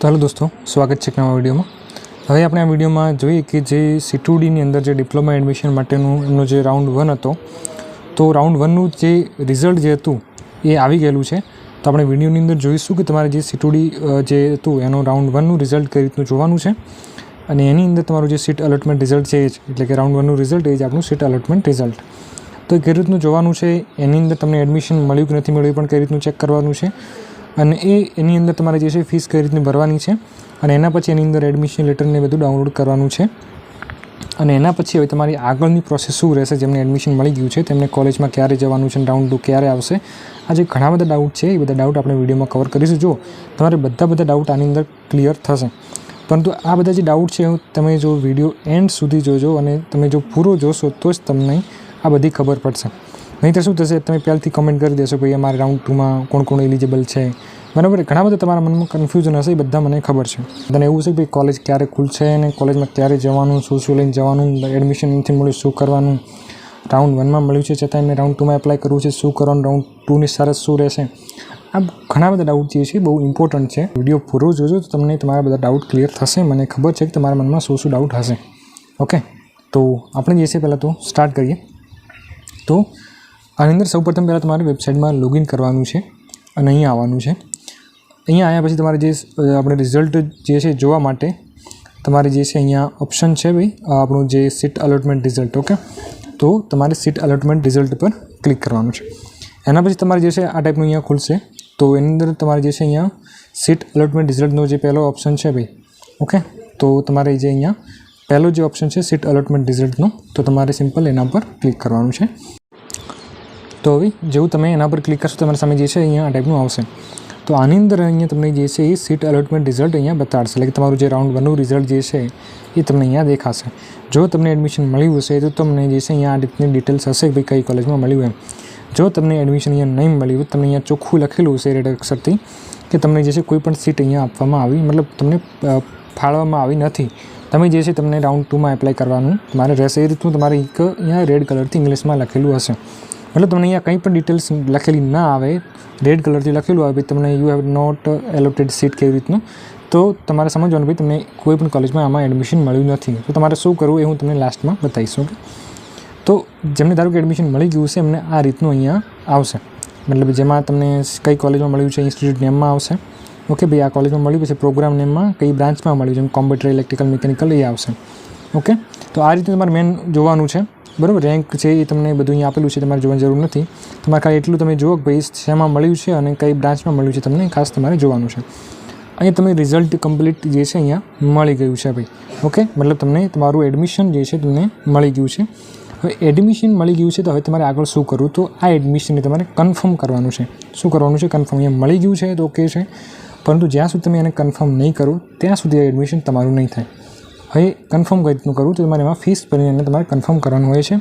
तो हेलो दोस्तों, स्वागत है नवा विडियो में। हवे आपणे आ विडियो में जोईए कि जे C2D ની અંદર જે ડિપ્લોમા એડમિશન માટેનું એમનો જે રાઉન્ડ 1 હતો, તો રાઉન્ડ 1 નું જે રિઝલ્ટ જે હતું એ આવી ગયેલું છે। તો આપણે વિડિયોની અંદર જોઈશું કે તમારે જે C2D જે હતું એનો રાઉન્ડ 1 નું રિઝલ્ટ કઈ રીતનું જોવાનું છે અને એની અંદર તમારું જે સીટ અલોટમેન્ટ રિઝલ્ટ છે એટલે કે રાઉન્ડ 1 નું રિઝલ્ટ એ જ આપણું સીટ અલોટમેન્ટ રિઝલ્ટ। તો કઈ રીતનું જોવાનું છે, એની અંદર તમને એડમિશન મળ્યું કે નથી મળ્યું પણ કઈ રીતનું ચેક કરવાનું છે અને એની અંદર તમારે જે છે ફીસ કઈ રીતની ભરવાની છે અને એના પછી એની અંદર એડમિશન લેટર ને બધું ડાઉનલોડ કરવાનું છે અને એના પછી હવે તમારી આગળની પ્રોસેસ શું રહેશે। જેમને એડમિશન મળી ગયું છે તેમને કોલેજમાં ક્યારે જવાનું છે, રાઉન્ડ 2 ક્યારે આવશે, આ જે ઘણા બધા ડાઉટ છે એ બધા ડાઉટ આપણે વિડીયોમાં કવર કરીશું। જો તમારે બધા ડાઉટ આની અંદર ક્લિયર થશે, પરંતુ આ બધા જે ડાઉટ છે તમે જો વિડીયો એન્ડ સુધી જોજો અને તમે જો પૂરો જોશો તો જ તમને આ બધી ખબર પડશે। નહીં તો શું થશે, તમે પહેલાંથી કમેન્ટ કરી દેશો ભાઈ અમારે રાઉન્ડ 2માં કોણ કોણ એલિજિબલ છે, બરાબર। ઘણા બધા તમારા મનમાં કન્ફ્યુઝન હશે, એ બધા મને ખબર છે। બધાને એવું છે કે ભાઈ કોલેજ ક્યારે ખુલશે અને કોલેજમાં ક્યારે જવાનું, શું લઈને જવાનું, એડમિશન નથી મળ્યું શું કરવાનું, રાઉન્ડ 1માં મળ્યું છે છતાં એમને રાઉન્ડ 2માં એપ્લાય કરવું છે શું કરવાનું, રાઉન્ડ 2ની શરત શું રહેશે। આ ઘણા બધા ડાઉટ જે છે બહુ ઇમ્પોર્ટન્ટ છે। વિડીયો પૂરો જોજો તો તમને તમારા બધા ડાઉટ ક્લિયર થશે। મને ખબર છે કે તમારા મનમાં શું ડાઉટ હશે। ઓકે, તો આપણે જે છે પહેલાં તો સ્ટાર્ટ કરીએ। તો આની અંદર સૌપ્રથમ પહેલાં તમારે વેબસાઇટમાં લોગિન કરવાનું છે અને અહીંયા આવવાનું છે। અહીંયા આવ્યા પછી તમારે જે આપણે રિઝલ્ટ જે છે જોવા માટે તમારે જે છે અહીંયા ઓપ્શન છે ભાઈ આપણું જે સીટ અલોટમેન્ટ રિઝલ્ટ। ઓકે, તો તમારે સીટ અલોટમેન્ટ રિઝલ્ટ પર ક્લિક કરવાનું છે। એના પછી તમારે જે છે આ ટાઈપનું અહીંયા ખુલશે। તો એની અંદર તમારે જે છે અહીંયા સીટ અલોટમેન્ટ રિઝલ્ટનો જે પહેલો ઓપ્શન છે ભાઈ, ઓકે, તો તમારે જે અહીંયા પહેલો જે ઓપ્શન છે સીટ અલોટમેન્ટ રિઝલ્ટનો, તો તમારે સિમ્પલ એના પર ક્લિક કરવાનું છે। તો હવે જેવું તમે એના પર ક્લિક કરશો તમારી સામે જે છે અહીંયા આ ટાઈપનું આવશે। તો આની અંદર અહીંયા તમને જે છે એ સીટ અલોટમેન્ટ રિઝલ્ટ અહીંયા બતાડશે, એટલે કે તમારું જે રાઉન્ડ 1નું રિઝલ્ટ જે છે એ તમને અહીંયા દેખાશે। જો તમને એડમિશન મળ્યું હશે તો તમને જે છે અહીંયા આ રીતની ડિટેલ્સ હશે કે ભાઈ કઈ કોલેજમાં મળ્યું એમ। જો તમને એડમિશન અહીંયા નહીં મળ્યું, તમને અહીંયા ચોખ્ખું લખેલું હશે રેડ અક્ષરથી કે તમને જે છે કોઈ પણ સીટ અહીંયા આપવામાં આવી, મતલબ તમને ફાળવવામાં આવી નથી, તમે જે છે તમને રાઉન્ડ 2માં એપ્લાય કરવાનું તમારે રહેશે। એ રીતનું તમારે અહીંયા રેડ કલરથી ઇંગ્લિશમાં લખેલું હશે, મતલબ તમને અહીંયા કંઈ પણ ડિટેલ્સ લખેલી ના આવે, રેડ કલરથી લખેલું આવે તમને you have not allotted seat કેવી રીતનું, તો તમારે સમજવાનું ભાઈ તમને કોઈ પણ કોલેજમાં આમાં એડમિશન મળ્યું નથી। તો તમારે શું કરવું એ હું તમને લાસ્ટમાં બતાવીશ। ઓકે, તો જેમને ધારો કે એડમિશન મળી ગયું છે એમને આ રીતનું અહીંયા આવશે, મતલબ જેમાં તમને કઈ કોલેજમાં મળ્યું છે ઇન્સ્ટિટ્યૂટ નેમમાં આવશે। ઓકે ભાઈ આ કોલેજમાં મળ્યું, પછી પ્રોગ્રામ નેમમાં કઈ બ્રાન્ચમાં મળ્યું છે, કોમ્પ્યુટર, ઇલેક્ટ્રિકલ, મિકેનિકલ એ આવશે। ઓકે, તો આ રીતે તમારે મેન જોવાનું છે, બરાબર। રેન્ક છે એ તમને બધું અહીંયા આપેલું છે, તમારે જોવાની જરૂર નથી, તમારે ખાલી એટલું તમે જુઓ કે ભાઈ શેમાં મળ્યું છે અને કઈ બ્રાન્ચમાં મળ્યું છે, તમને ખાસ તમારે જોવાનું છે। અહીંયા તમે રિઝલ્ટ કમ્પ્લીટ જે છે અહીંયા મળી ગયું છે ભાઈ, ઓકે, મતલબ તમને તમારું એડમિશન જે છે તમને મળી ગયું છે। હવે એડમિશન મળી ગયું છે તો હવે તમારે આગળ શું કરવું, તો આ એડમિશનને તમારે કન્ફર્મ કરવાનું છે। શું કરવાનું છે? કન્ફર્મ। અહીંયા મળી ગયું છે તો ઓકે છે, પરંતુ જ્યાં સુધી તમે એને કન્ફર્મ નહીં કરો ત્યાં સુધી એડમિશન તમારું નહીં થાય। હવે કન્ફર્મ કઈ રીતનું કરવું, તો તમારે એમાં ફીસ ભરીને તમારે કન્ફર્મ કરવાનું હોય છે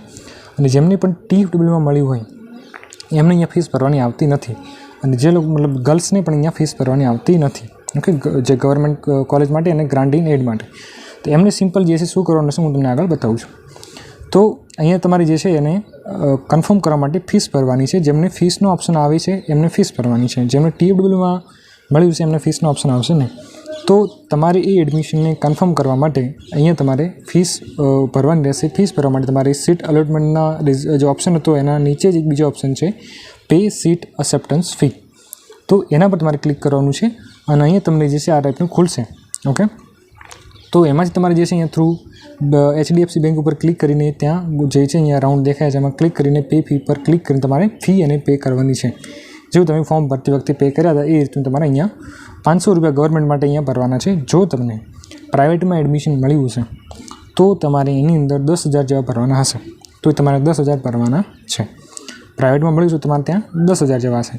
અને જેમને પણ TFWમાં મળ્યું હોય એમને અહીંયા ફીસ ભરવાની આવતી નથી અને જે લોકો મતલબ ગર્લ્સને પણ અહીંયા ફીસ ભરવાની આવતી નથી। ઓકે, જે ગવર્મેન્ટ કોલેજ માટે અને ગ્રાન્ટ ઇન એડ માટે, તો એમને સિમ્પલ જે છે શું કરવાનું છે હું તમને આગળ બતાવું છું। તો અહીંયા તમારે જે છે એને કન્ફર્મ કરવા માટે ફીસ ભરવાની છે। જેમને ફીસનો ઓપ્શન આવે છે એમને ફીસ ભરવાની છે, જેમને TFWમાં મળ્યું છે એમને ફીસનો ઓપ્શન આવશે નહીં। તો તમારે એ એડમિશનને કન્ફર્મ કરવા માટે અહીંયા તમારે ફીસ ભરવાની રહેશે। ફીસ ભરવા માટે તમારે સીટ અલોટમેન્ટના જે ઓપ્શન હતો એના નીચે જ એક બીજો ઓપ્શન છે પે સીટ અસેપ્ટન્સ ફી, તો એના પર તમારે ક્લિક કરવાનું છે અને અહીંયા તમને જે છે આ ટાઈપનું ખુલશે। ઓકે, તો એમાં જ તમારે જે છે અહીંયા થ્રુ HDFC બેંક ઉપર ક્લિક કરીને ત્યાં જે છે અહીંયા રાઉન્ડ દેખાય છે એમાં ક્લિક કરીને પે ફી પર ક્લિક કરીને તમારે ફી અને પે કરવાની છે। જેવું તમે ફોર્મ ભરતી વખતે પે કર્યા હતા એ રીતનું તમારે અહીંયા 500 રૂપિયા ગવર્મેન્ટ માટે અહીંયા ભરવાના છે। જો તમને પ્રાઇવેટમાં એડમિશન મળ્યું છે તો તમારે એની અંદર 10,000 જેવા ભરવાના હશે, તો તમારે 10,000 ભરવાના છે। પ્રાઇવેટમાં મળ્યું છે તમારે ત્યાં 10,000 જેવા હશે।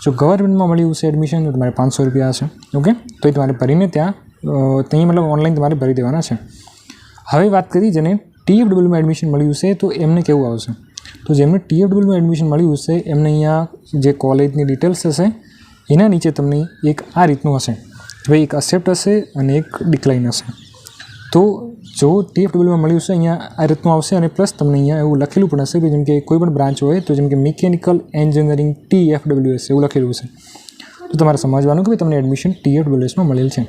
જો ગવર્મેન્ટમાં મળ્યું છે એડમિશન તો તમારે 500 રૂપિયા હશે। ઓકે, તો એ તમારે ભરીને ત્યાં મતલબ ઓનલાઈન તમારે ભરી દેવાના છે। હવે વાત કરીએ જેને TFWમાં એડમિશન મળ્યું છે તો એમને કેવું આવશે, તો જેમને TFWમાં એડમિશન મળ્યું હશે એમને અહીંયા જે કોલેજની ડિટેલ્સ હશે એના નીચે તમને એક આ રીતનું હશે, ભાઈ એક અક્સેપ્ટ હશે અને એક ડિક્લાઇન હશે। તો જો TFWમાં મળ્યું છે અહીંયા આ રીતનું આવશે અને પ્લસ તમને અહીંયા એવું લખેલું પણ હશે જેમ કે કોઈ પણ બ્રાન્ચ હોય તો જેમ કે મિકેનિકલ એન્જિનિયરિંગ TFWS એવું લખેલું હશે। તો તમારે સમજવાનું કે તમને એડમિશન TFWSમાં મળેલ છે।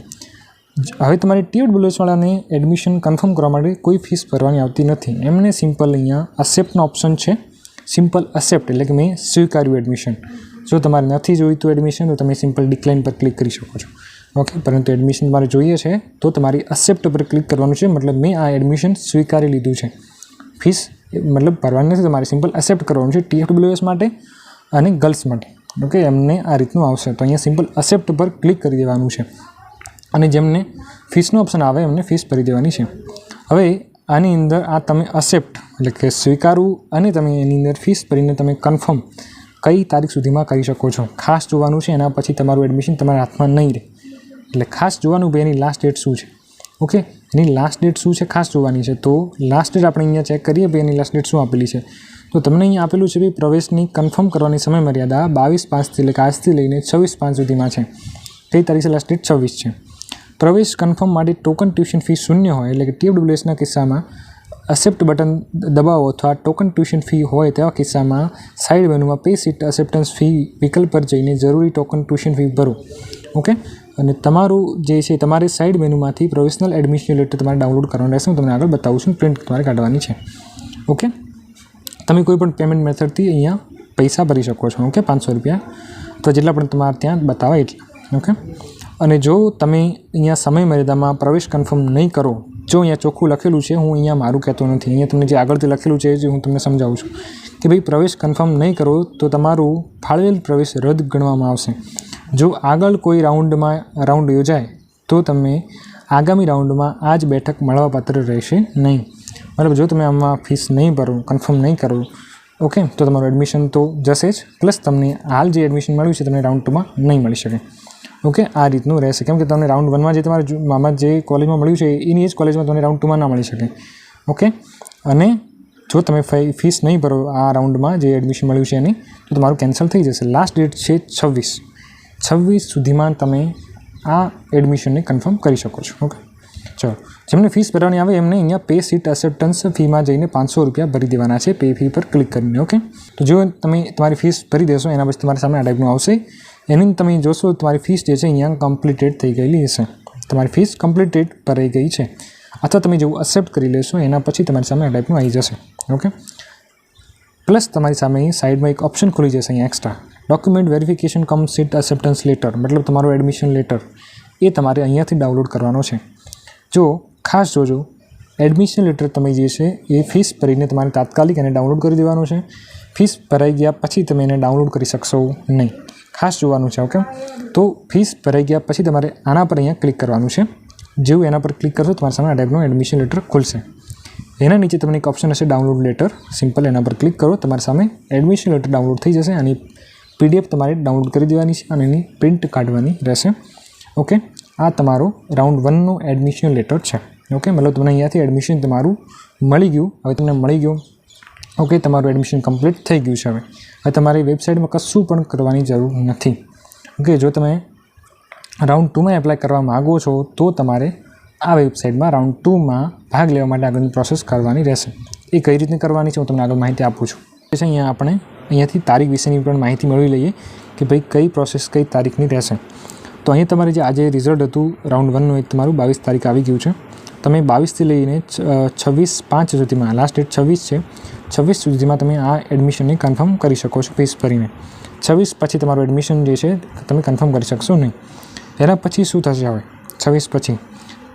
હવે તમારી TWS-વાળાને એડમિશન કન્ફર્મ કરવા માટે કોઈ ફીસ ભરવાની આવતી નથી. એમને સિમ્પલ અહીંયા અસેપ્ટનો ઓપ્શન છે. સિમ્પલ અસેપ્ટ એટલે કે મેં સ્વીકાર્યું એડમિશન. જો તમારે નથી જોઈતું એડમિશન તો તમે સિમ્પલ ડિક્લાઇન પર ક્લિક કરી શકો છો. ઓકે, પરંતુ એડમિશન તમારે જોઈએ છે તો તમારી અસેપ્ટ પર ક્લિક કરવાનું છે. મતલબ મેં આ એડમિશન સ્વીકારી લીધું છે. ફીસ મતલબ ભરવાની નથી, તમારે સિમ્પલ એક્સેપ્ટ કરવાનું છે TWS માટે અને ગર્લ્સ માટે. ઓકે, એમને આ રીતનું આવશે તો અહીંયા સિમ્પલ એક્સેપ્ટ પર ક્લિક કરી દેવાનું છે અને જેમને ફીસનો ઓપ્શન આવે એમને ફીસ ભરી દેવાની છે. હવે આની અંદર આ તમે એક્સેપ્ટ એટલે કે સ્વીકારવું અને તમે એની અંદર ફીસ ભરીને તમે કન્ફર્મ કઈ તારીખ સુધીમાં કરી શકો છો ખાસ જોવાનું છે. એના પછી તમારું એડમિશન તમારા હાથમાં નહીં રહે. એટલે ખાસ જોવાનું ભાઈ એની લાસ્ટ ડેટ શું છે. ઓકે, એની લાસ્ટ ડેટ શું છે ખાસ જોવાની છે. તો લાસ્ટ ડેટ આપણે અહીંયા ચેક કરીએ ભાઈ એની લાસ્ટ ડેટ શું આપેલી છે. તો તમને અહીંયા આપેલું છે ભાઈ પ્રવેશની કન્ફર્મ કરવાની સમય મર્યાદા 22/5 એટલે કે આજથી લઈને 26/5 સુધીમાં છે. કઈ તારીખે લાસ્ટ ડેટ 26 છે. પ્રવેશ કન્ફર્મ માટે ટોકન ટ્યુશન ફી 0 હોય એટલે કે TWSના કિસ્સામાં એક્સેપ્ટ બટન દબાવો અથવા ટોકન ટ્યુશન ફી હોય તેવા કિસ્સામાં સાઇડ મેનુમાં પે સીટ એક્સેપ્ટન્સ ફી વિકલ્પ પર જઈને જરૂરી ટોકન ટ્યુશન ફી ભરો. ઓકે, અને તમારું જે છે તમારે સાઇડ મેનુમાંથી પ્રોવિઝનલ એડમિશન લેટર તમારે ડાઉનલોડ કરવાનું રહેશે. હું તમને આગળ બતાવું છું. પ્રિન્ટ તમારે કાઢવાની છે. ઓકે, તમે કોઈ પણ પેમેન્ટ મેથડથી અહીંયા પૈસા ભરી શકો છો. ઓકે, 500 રૂપિયા તો જેટલા પણ તમારે ત્યાં બતાવે એટલા. ઓકે, અને જો તમે અહીંયા સમય મર્યાદામાં પ્રવેશ કન્ફર્મ નહીં કરો, જો અહીંયા ચોખ્ખું લખેલું છે, હું અહીંયા મારું કહેતો નથી, અહીંયા તમને જે આગળથી લખેલું છે જે હું તમને સમજાવું છું કે ભાઈ પ્રવેશ કન્ફર્મ નહીં કરો તો તમારું ફાળવેલ પ્રવેશ રદ ગણવામાં આવશે. જો આગળ કોઈ રાઉન્ડ યોજાય તો તમે આગામી રાઉન્ડમાં આ જ બેઠક મળવાપાત્ર રહેશે નહીં. મતલબ જો તમે આમાં ફીસ નહીં ભરો, કન્ફર્મ નહીં કરો, ઓકે, તો તમારું એડમિશન તો જશે જ, પ્લસ તમને હાલ જે એડમિશન મળ્યું છે તમને રાઉન્ડ 2માં નહીં મળી શકે. ઓકે, આ રીતનું રહેશે. કેમ કે તમને રાઉન્ડ 1માં જે તમારે મામા જે કોલેજમાં મળ્યું છે એની જ કોલેજમાં તમને રાઉન્ડ 2માં ના મળી શકે. ઓકે, અને જો તમે ફીસ નહીં ભરો આ રાઉન્ડમાં જે એડમિશન મળ્યું છે એની તો તમારું કેન્સલ થઈ જશે. લાસ્ટ ડેટ છે 26 સુધીમાં તમે આ એડમિશનને કન્ફર્મ કરી શકો છો. ઓકે, ચલો, જેમને ફીસ ભરવાની આવે એમને અહીંયા પે સીટ એક્સેપ્ટન્સ ફીમાં જઈને 500 રૂપિયા ભરી દેવાના છે પે ફી પર ક્લિક કરીને. ઓકે, તો જો તમે તમારી ફીસ ભરી દેશો એના પછી તમારી સામે આ ટાઈપનું આવશે. એની તમે જોશો તમારી ફીસ જે છે અહીંયા કમ્પ્લીટેડ થઈ ગયેલી હશે. તમારી ફીસ કમ્પ્લીટેડ ભરાઈ ગઈ છે. અથવા તમે જેવું એક્સેપ્ટ કરી લેશો એના પછી તમારી સામે આ ટાઈપનું આવી જશે. ઓકે, પ્લસ તમારી સામે અહીં સાઈડમાં એક ઓપ્શન ખુલી જશે અહીંયા એક્સ્ટ્રા ડોક્યુમેન્ટ વેરિફિકેશન કમ સીટ એક્સેપ્ટન્સ લેટર. મતલબ તમારો એડમિશન લેટર એ તમારે અહીંયાથી ડાઉનલોડ કરવાનો છે. જો ખાસ જોજો, એડમિશન લેટર તમે જે છે એ ફીસ ભરીને તમારે તાત્કાલિક એને ડાઉનલોડ કરી દેવાનું છે. ફીસ ભરાઈ ગયા પછી તમે એને ડાઉનલોડ કરી શકશો નહીં. ખાસ જોવાનું છે. ઓકે, તો ફીસ ભરાઈ ગયા પછી તમારે આના પર અહીંયા ક્લિક કરવાનું છે. જેવું એના પર ક્લિક કરશો તમારા સામે આ ટાઈપનું એડમિશન લેટર ખુલશે. એના નીચે તમને એક ઓપ્શન હશે ડાઉનલોડ લેટર. સિમ્પલ એના પર ક્લિક કરો, તમારી સામે એડમિશન લેટર ડાઉનલોડ થઈ જશે. અને PDF તમારે ડાઉનલોડ કરી દેવાની છે અને એની પ્રિન્ટ કાઢવાની રહેશે. ઓકે, આ તમારો રાઉન્ડ 1નું એડમિશન લેટર છે. ઓકે, મતલબ તમને અહીંયાથી એડમિશન તમારું મળી ગયું. હવે તમને મળી ગયું. ઓકે, તમારું એડમિશન કમ્પ્લીટ થઈ ગયું છે. હવે તમારી વેબસાઇટમાં કશું પણ કરવાની જરૂર નથી. ઓકે, જો તમે રાઉન્ડ 2માં એપ્લાય કરવા માગો છો તો તમારે આ વેબસાઇટમાં રાઉન્ડ 2માં ભાગ લેવા માટે આગળની પ્રોસેસ કરવાની રહેશે. એ કઈ રીતે કરવાની છે હું તમને આગળ માહિતી આપું છું. અહીંયા આપણે અહીંયાથી તારીખ વિશેની પણ માહિતી મેળવી લઈએ કે ભાઈ કઈ પ્રોસેસ કઈ તારીખની રહેશે. તો અહીંયા તમારે જે આજે રિઝલ્ટ હતું રાઉન્ડ 1નું એક તમારું 22 તારીખ આવી ગયું છે. તમે 22થી લઈને 26/5 સુધીમાં, લાસ્ટ ડેટ 26 છે, 26 સુધીમાં તમે આ એડમિશનને કન્ફર્મ કરી શકો છો ફીસ ભરીને. 26 પછી તમારું એડમિશન જે છે તમે કન્ફર્મ કરી શકશો નહીં. એના પછી શું થશે? હવે 26 પછી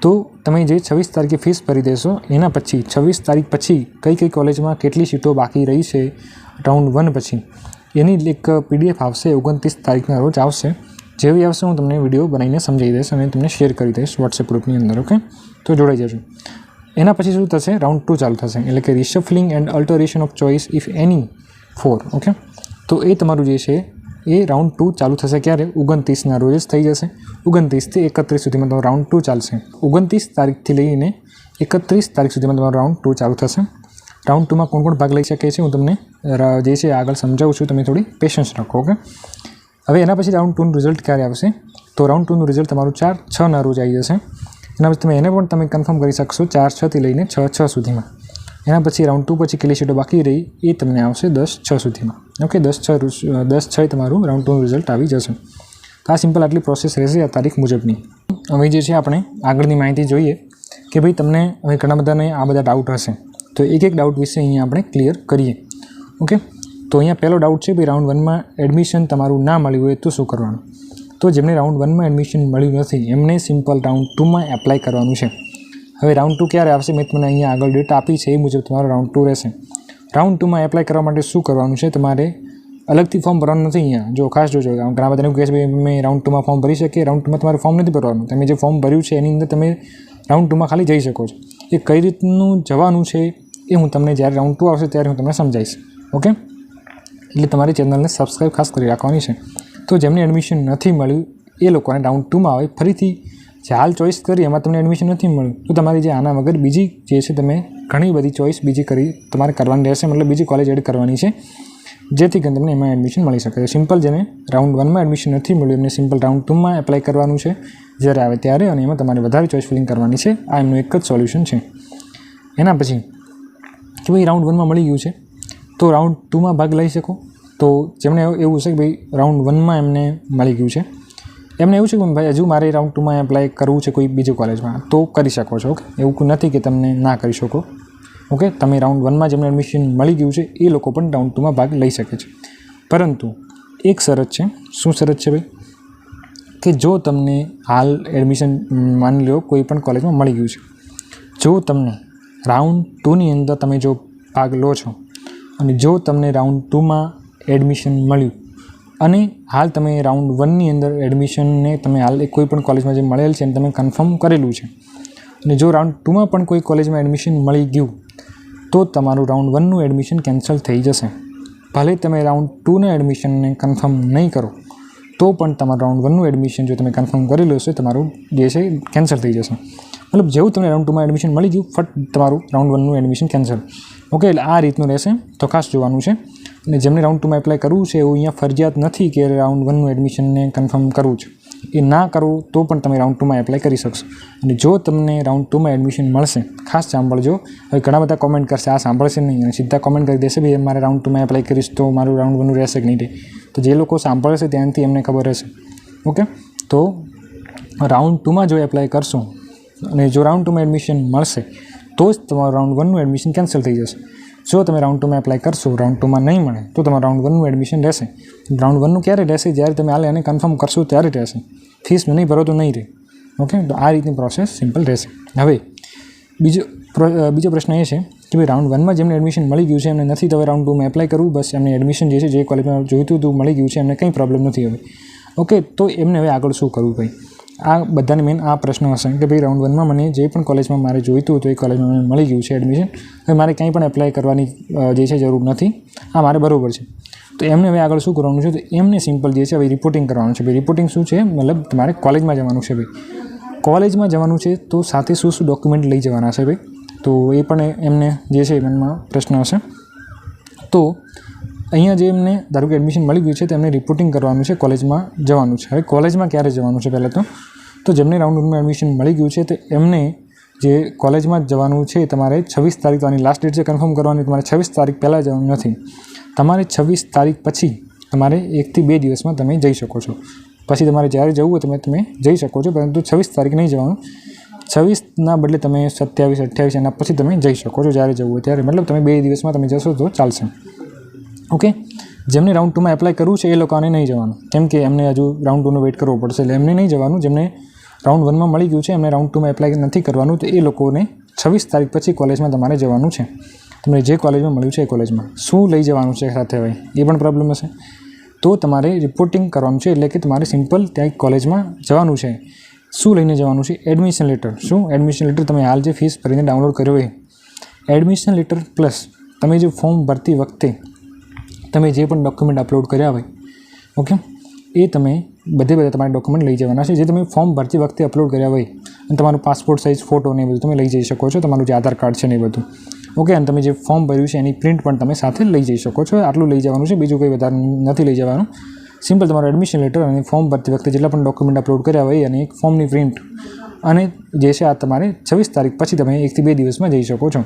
તો તમે જે 26 તારીખે ફીસ ભરી દેશો એના પછી 26 તારીખ પછી કઈ કોલેજમાં કેટલી સીટો બાકી રહી છે રાઉન્ડ 1 પછી એની એક PDF આવશે. 29 તારીખના રોજ આવશે. જેવી આવશે હું તમને વિડીયો બનાવીને સમજાવી દઈશ અને તમને શેર કરી દઈશ વોટ્સએપ ગ્રુપની અંદર. ઓકે, તો જોડાઈ જજો. એના પછી શું થશે? રાઉન્ડ 2 ચાલુ થશે. એટલે કે reshuffling and alteration of choice if any 4. Okay, તો એ તમારું જે છે એ રાઉન્ડ 2 ચાલુ થશે ક્યારે? 29ના રોજ જ થઈ જશે. 29 થી 31 સુધીમાં તમારું રાઉન્ડ 2 ચાલશે. 29 તારીખથી લઈને 31 તારીખ સુધીમાં તમારું રાઉન્ડ 2 ચાલુ થશે. રાઉન્ડ 2માં કોણ ભાગ લઈ શકે છે હું તમને જે છે આગળ સમજાવું છું. તમે થોડી પેશન્સ રાખો. ઓકે, હવે એના પછી રાઉન્ડ 2નું રિઝલ્ટ ક્યારે આવશે? તો રાઉન્ડ 2નું રિઝલ્ટ તમારું 4/6ના રોજ આવી જશે. એના પછી એને પણ તમે કન્ફર્મ કરી શકશો 4/6થી લઈને 6/6 સુધીમાં. એના પછી રાઉન્ડ 2 પછી કેટલી સીટો બાકી રહી એ તમને આવશે 10/6 સુધીમાં. ઓકે, 10/6 તમારું રાઉન્ડ 2નું રિઝલ્ટ આવી જશે. તો આ સિમ્પલ આટલી પ્રોસેસ રહેશે આ તારીખ મુજબની. હવે જે છે આપણે આગળની માહિતી જોઈએ કે ભાઈ તમને હવે ઘણા બધાને આ બધા ડાઉટ હશે, તો એક ડાઉટ વિશે અહીંયા આપણે ક્લિયર કરીએ. ઓકે, તો અહીંયા પહેલો ડાઉટ છે ભાઈ રાઉન્ડ 1માં એડમિશન તમારું ના મળ્યું હોય તો શું કરવાનું? તો જેમને રાઉન્ડ 1માં એડમિશન મળ્યું નથી એમને સિમ્પલ રાઉન્ડ 2માં એપ્લાય કરવાનું છે. હવે રાઉન્ડ 2 ક્યારે આવશે? મેં તમને અહીંયા આગળ ડેટ આપી છે એ મુજબ તમારો રાઉન્ડ 2 રહેશે. રાઉન્ડ 2માં એપ્લાય કરવા માટે શું કરવાનું છે? તમારે અલગથી ફોર્મ ભરવાનું નથી. અહીંયા જો ખાસ જોજો, ઘણા બધા એવું કહે છે ભાઈ અમે રાઉન્ડ 2માં ફોર્મ ભરી શકીએ. રાઉન્ડ 2માં તમારે ફોર્મ નથી ભરવાનું. તમે જે ફોર્મ ભર્યું છે એની અંદર તમે રાઉન્ડ 2માં ખાલી જઈ શકો છો. એ કઈ રીતનું જવાનું છે એ હું તમને જ્યારે રાઉન્ડ 2 આવશે ત્યારે હું તમને સમજાવીશ. ઓકે, એટલે તમારી ચેનલને સબસ્ક્રાઈબ ખાસ કરી રાખવાની છે. તો જેમને એડમિશન નથી મળ્યું એ લોકોને રાઉન્ડ 2માં આવે ફરીથી જે હાલ ચોઈસ કરી એમાં તમને એડમિશન નથી મળ્યું તો તમારી જે આના વગર બીજી જે છે તમે ઘણી બધી ચોઈસ બીજી કરી તમારે કરવાની રહેશે, મતલબ બીજી કોલેજ એડ કરવાની છે જેથી કરીને તમને એમાં એડમિશન મળી શકે. સિમ્પલ જેને રાઉન્ડ 1માં એડમિશન નથી મળ્યું એમને સિમ્પલ રાઉન્ડ 2માં એપ્લાય કરવાનું છે જ્યારે આવે ત્યારે, અને એમાં તમારે વધારે ચોઈસ ફિલિંગ કરવાની છે. આ એમનું એક જ સોલ્યુશન છે. એના પછી કે ભાઈ રાઉન્ડ 1માં મળી ગયું છે તો રાઉન્ડ 2માં ભાગ લઈ શકો. તો જેમને એવું છે કે ભાઈ રાઉન્ડ 1માં એમને મળી ગયું છે, એમને એવું છે કે ભાઈ હજુ મારે રાઉન્ડ 2માં એપ્લાય કરવું છે કોઈ બીજી કોલેજમાં, તો કરી શકો છો. ઓકે, એવું નથી કે તમને ના કરી શકો. ઓકે, તમે રાઉન્ડ 1માં જેમને એડમિશન મળી ગયું છે એ લોકો પણ રાઉન્ડ 2માં ભાગ લઈ શકે છે. પરંતુ એક શરત છે. શું શરત છે ભાઈ? કે જો તમને હાલ એડમિશન માની લો કોઈ પણ કોલેજમાં મળી ગયું છે, જો તમને રાઉન્ડ 2ની અંદર તમે જો ભાગ લો છો અને જો તમને રાઉન્ડ 2માં એડમિશન મળ્યું અને હાલ તમે રાઉન્ડ 1ની અંદર એડમિશનને તમે હાલ કોઈ પણ કોલેજમાં જે મળેલ છે એને તમે કન્ફર્મ કરેલું છે અને જો રાઉન્ડ 2માં પણ કોઈ કોલેજમાં એડમિશન મળી ગયું તો તમારું રાઉન્ડ 1નું એડમિશન કેન્સલ થઈ જશે. ભલે તમે રાઉન્ડ 2ના એડમિશનને કન્ફર્મ નહીં કરો તો પણ તમારું રાઉન્ડ 1નું એડમિશન જો તમે કન્ફર્મ કરેલું હશે તમારું જે છે કેન્સલ થઈ જશે. મતલબ જેવું તમને રાઉન્ડ 2માં એડમિશન મળી ગયું ફટ તમારું રાઉન્ડ 1નું એડમિશન કેન્સલ. ઓકે, એટલે આ રીતનું રહેશે, તો ખાસ જોવાનું છે. અને જેમને રાઉન્ડ 2માં એપ્લાય કરવું છે એવું અહીંયા ફરજિયાત નથી કે રાઉન્ડ 1નું એડમિશનને કન્ફર્મ કરવું છે. એ ના કરો તો પણ તમે રાઉન્ડ 2માં એપ્લાય કરી શકશો. અને જો તમને રાઉન્ડ 2માં એડમિશન મળશે, ખાસ સાંભળજો, હવે ઘણા બધા કોમેન્ટ કરશે, આ સાંભળશે નહીં અને સીધા કોમેન્ટ કરી દેશે ભાઈ મારે રાઉન્ડ 2માં એપ્લાય કરીશ તો મારું રાઉન્ડ 1નું રહેશે કે નહીં રહે. તો જે લોકો સાંભળશે ત્યાંથી એમને ખબર હશે. ઓકે, તો રાઉન્ડ 2માં જો એપ્લાય કરશો અને જો રાઉન્ડ 2માં એડમિશન મળશે તો જ તમારું રાઉન્ડ 1નું એડમિશન કેન્સલ થઈ જશે. જો તમે રાઉન્ડ 2માં એપ્લાય કરશો, રાઉન્ડ 2માં નહીં મળે તો તમારું રાઉન્ડ 1નું એડમિશન રહેશે. રાઉન્ડ 1નું ક્યારે રહેશે? જ્યારે તમે હાલ એને કન્ફર્મ કરશો ત્યારે રહેશે. ફીસ નહીં ભરો તો નહીં રહે. ઓકે, તો આ રીતની પ્રોસેસ સિમ્પલ રહેશે. હવે બીજો પ્રશ્ન એ છે કે ભાઈ રાઉન્ડ 1માં જેમને એડમિશન મળી ગયું છે એમને નથી તો હવે રાઉન્ડ 2માં એપ્લાય કરવું, બસ એમને એડમિશન જે છે જે કોલેજમાં જોઈતું હતું મળી ગયું છે, એમને કંઈ પ્રોબ્લેમ નથી હવે. ઓકે, તો એમને હવે આગળ શું કરવું ભાઈ? આ બધાને મેન આ પ્રશ્ન હશે કે ભાઈ રાઉન્ડ 1માં મને જે પણ કોલેજમાં મારે જોઈતું હતું એ કોલેજમાં મને મળી ગયું છે એડમિશન, હવે મારે કંઈ પણ એપ્લાય કરવાની જે છે જરૂર નથી, આ મારે બરાબર છે. તો એમને હવે આગળ શું કરવાનું છે? તો એમને સિમ્પલ જે છે હવે રિપોર્ટિંગ કરવાનું છે. ભાઈ રિપોર્ટિંગ શું છે? મતલબ તમારે કોલેજમાં જવાનું છે. ભાઈ કોલેજમાં જવાનું છે તો સાથે શું ડોક્યુમેન્ટ લઈ જવાના છે ભાઈ? તો એ પણ એમને જે છે મનમાં પ્રશ્ન હશે. તો અહીંયા જે એમને ધારો કે એડમિશન મળી ગયું છે તો એમને રિપોર્ટિંગ કરવાનું છે, કોલેજમાં જવાનું છે. હવે કોલેજમાં ક્યારે જવાનું છે? પહેલાં તો જેમને રાઉન્ડ 1માં એડમિશન મળી ગયું છે તો એમને જે કોલેજમાં જવાનું છે તમારે 26 તારીખ, તો આની લાસ્ટ ડેટ છે કન્ફર્મ કરવાની, તમારે 26 તારીખ પહેલાં જવાનું નથી. તમારે 26 તારીખ પછી તમારે 1 થી 2 દિવસમાં તમે જઈ શકો છો. પછી તમારે જ્યારે જવું હોય તમે જઈ શકો છો, પરંતુ 26 તારીખ નહીં જવાનું. 26ના બદલે તમે 27, 28 એના પછી તમે જઈ શકો છો જ્યારે જવું હોય ત્યારે. મતલબ તમે 2 દિવસમાં તમે જશો તો ચાલશે. ઓકે, જેમને રાઉન્ડ 2માં એપ્લાય કરવું છે એ લોકોને નહીં જવાનું, કેમ કે એમને હજુ રાઉન્ડ 2નો વેઇટ કરવો પડશે, એટલે એમને નહીં જવાનું. જેમને રાઉન્ડ 1માં મળી ગયું છે એમને રાઉન્ડ 2માં એપ્લાય નથી કરવાનું, તો એ લોકોને 26 તારીખ પછી કોલેજમાં તમારે જવાનું છે. તમને જે કોલેજમાં મળ્યું છે એ કોલેજમાં શું લઈ જવાનું છે સાથે હોય એ પણ પ્રોબ્લેમ હશે. તો તમારે રિપોર્ટિંગ કરવાનું છે, એટલે કે તમારે સિમ્પલ ત્યાં કોલેજમાં જવાનું છે. શું લઈને જવાનું છે? Admission letter. શું એડમિશન લેટર? તમે હાલ જે ફીસ ભરીને ડાઉનલોડ કર્યો હોય એડમિશન લેટર, પ્લસ તમે જે ફોર્મ ભરતી વખતે તમે જે પણ ડોક્યુમેન્ટ અપલોડ કર્યા હોય, ઓકે, એ તમે બધે તમારે ડોક્યુમેન્ટ લઈ જવાના છે જે તમે ફોર્મ ભરતી વખતે અપલોડ કર્યા હોય. અને તમારું પાસપોર્ટ સાઇઝ ફોટો ને એ બધું તમે લઈ જઈ શકો છો, તમારું જે આધાર કાર્ડ છે ને એ બધું. ઓકે, અને તમે જે ફોર્મ ભર્યું છે એની પ્રિન્ટ પણ તમે સાથે લઈ જઈ શકો છો. આટલું લઈ જવાનું છે, બીજું કંઈ વધારે નથી લઈ જવાનું. સિમ્પલ તમારું એડમિશન લેટર અને ફોર્મ ભરતી વખતે જેટલા પણ ડોક્યુમેન્ટ અપલોડ કર્યા હોય અને એક ફોર્મની પ્રિન્ટ, અને જે છે આ તમારે 26 તારીખ પછી તમે 1 થી 2 દિવસમાં જઈ શકો છો.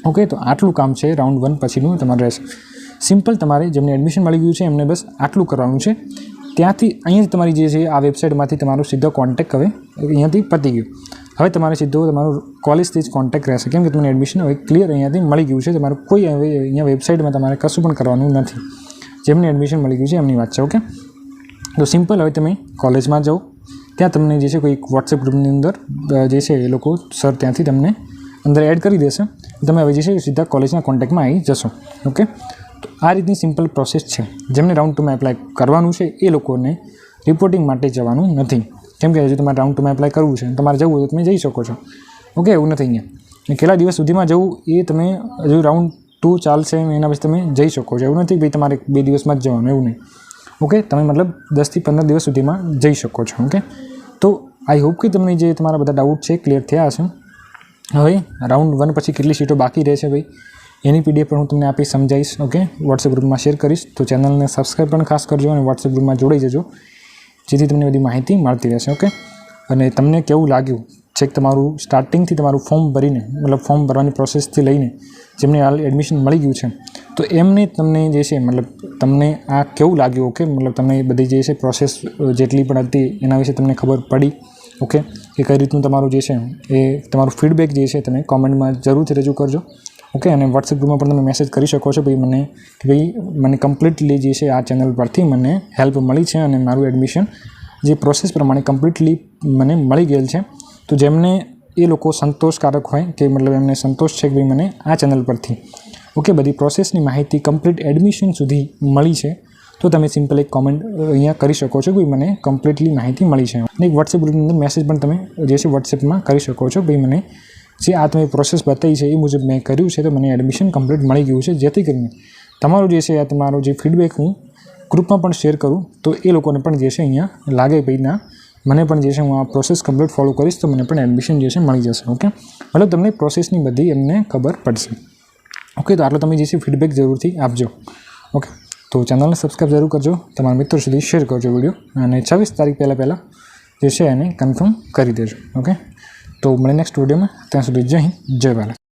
ઓકે, તો આટલું કામ છે રાઉન્ડ 1 પછીનું તમારે રહેશે. સિમ્પલ તમારે જેમને એડમિશન મળી ગયું છે એમને બસ આટલું કરવાનું છે. ત્યાંથી અહીંયાથી તમારી જે છે આ વેબસાઇટમાંથી તમારો સીધો કોન્ટેક્ટ હવે અહીંયાથી પતી ગયો. હવે તમારે સીધો તમારું કોલેજથી જ કોન્ટેક્ટ રહેશે, કેમ કે તમને એડમિશન હવે ક્લિયર અહીંયાથી મળી ગયું છે. તમારું કોઈ હવે અહીંયા વેબસાઇટમાં તમારે કશું પણ કરવાનું નથી. જેમને એડમિશન મળી ગયું છે એમની વાત છે. ઓકે, તો સિમ્પલ હવે તમે કોલેજમાં જાઓ, ત્યાં તમને જે છે કોઈ વોટ્સએપ ગ્રુપની અંદર જે છે એ લોકો સર ત્યાંથી તમને અંદર એડ કરી દેશે. તમે હવે જે છે સીધા કોલેજના કોન્ટેક્ટમાં આવી જશો. ઓકે, તો આ રીતની સિમ્પલ પ્રોસેસ છે. જેમને રાઉન્ડ 2માં એપ્લાય કરવાનું છે એ લોકોને રિપોર્ટિંગ માટે જવાનું નથી, કેમ કે હજુ તમારે રાઉન્ડ 2માં એપ્લાય કરવું છે. તમારે જવું હોય તો તમે જઈ શકો છો. ઓકે, એવું નથી અહીંયા કેટલા દિવસ સુધીમાં જવું એ તમે હજુ રાઉન્ડ 2 ચાલશે એના પછી તમે જઈ શકો છો. એવું નથી ભાઈ તમારે 2 દિવસમાં જ જવાનું, એવું નહીં. ઓકે, તમે મતલબ 10થી 15 દિવસ સુધીમાં જઈ શકો છો. ઓકે, તો આઈ હોપ કે તમને જે તમારા બધા ડાઉટ છે ક્લિયર થયા હશે. હવે રાઉન્ડ 1 પછી કેટલી સીટો બાકી રહેશે ભાઈ એની PDF પણ હું તમને આપી સમજાવીશ. ઓકે, વોટ્સએપ ગ્રુપમાં શેર કરીશ. તો ચેનલને સબસ્ક્રાઈબ પણ ખાસ કરજો અને વોટ્સએપ ગ્રુપમાં જોડાઈ જજો, જેથી તમને બધી માહિતી મળતી રહેશે. ઓકે, અને તમને કેવું લાગ્યું છેક તમારું સ્ટાર્ટિંગથી તમારું ફોર્મ ભરીને, મતલબ ફોર્મ ભરવાની પ્રોસેસથી લઈને જેમને હાલ એડમિશન મળી ગયું છે, તો એમને તમને જે છે મતલબ તમને આ કેવું લાગ્યું? ઓકે, મતલબ તમને બધી જે છે પ્રોસેસ જેટલી પણ હતી એના વિશે તમને ખબર પડી? ઓકે, કે કઈ રીતનું તમારું જે છે એ તમારું ફીડબેક જે છે તમે કોમેન્ટમાં જરૂરથી રજૂ કરજો. ઓકે, અને વોટ્સએપ ગ્રુપમાં પણ તમે મેસેજ કરી શકો છો ભાઈ મને કમ્પ્લીટલી જે છે આ ચેનલ પરથી મને હેલ્પ મળી છે અને મારું એડમિશન જે પ્રોસેસ પ્રમાણે કમ્પ્લીટલી મને મળી ગયેલ છે. તો જેમને એ લોકો સંતોષકારક હોય કે મતલબ એમને સંતોષ છે કે ભાઈ મને આ ચેનલ પરથી ઓકે બધી પ્રોસેસની માહિતી કમ્પ્લીટ એડમિશન સુધી મળી છે, તો તમે સિમ્પલ એક કોમેન્ટ અહીંયા કરી શકો છો કે ભાઈ મને કમ્પ્લીટલી માહિતી મળી છે. અને એક વોટ્સએપ ગ્રુપની અંદર મેસેજ પણ તમે જે છે વોટ્સએપમાં કરી શકો છો ભાઈ મને જે આ તમે પ્રોસેસ બતાવી છે એ મુજબ મેં કર્યું છે, તો મને એડમિશન કમ્પ્લીટ મળી ગયું છે. જેથી કરીને તમારું જે છે આ તમારો જે ફીડબેક હું ગ્રુપમાં પણ શેર કરું તો એ લોકોને પણ જે છે અહીંયા લાગે ભાઈ ના મને પણ જે છે હું આ પ્રોસેસ કમ્પ્લીટ ફોલો કરીશ તો મને પણ એડમિશન જે છે મળી જશે. ઓકે, મતલબ તમને પ્રોસેસની બધી એમને ખબર પડશે. ઓકે, તો આટલો તમે જે છે ફીડબેક જરૂરથી આપજો. ઓકે, તો ચેનલને સબસ્ક્રાઈબ જરૂર કરજો, તમારા મિત્રો સુધી શેર કરજો વિડીયો, અને 26 તારીખ પહેલાં જે છે એને કન્ફર્મ કરી દેજો. ઓકે, તો મળે નેક્સ્ટ વિડીયોમાં. ત્યાં સુધી જય હિન્દ, જય ભારત.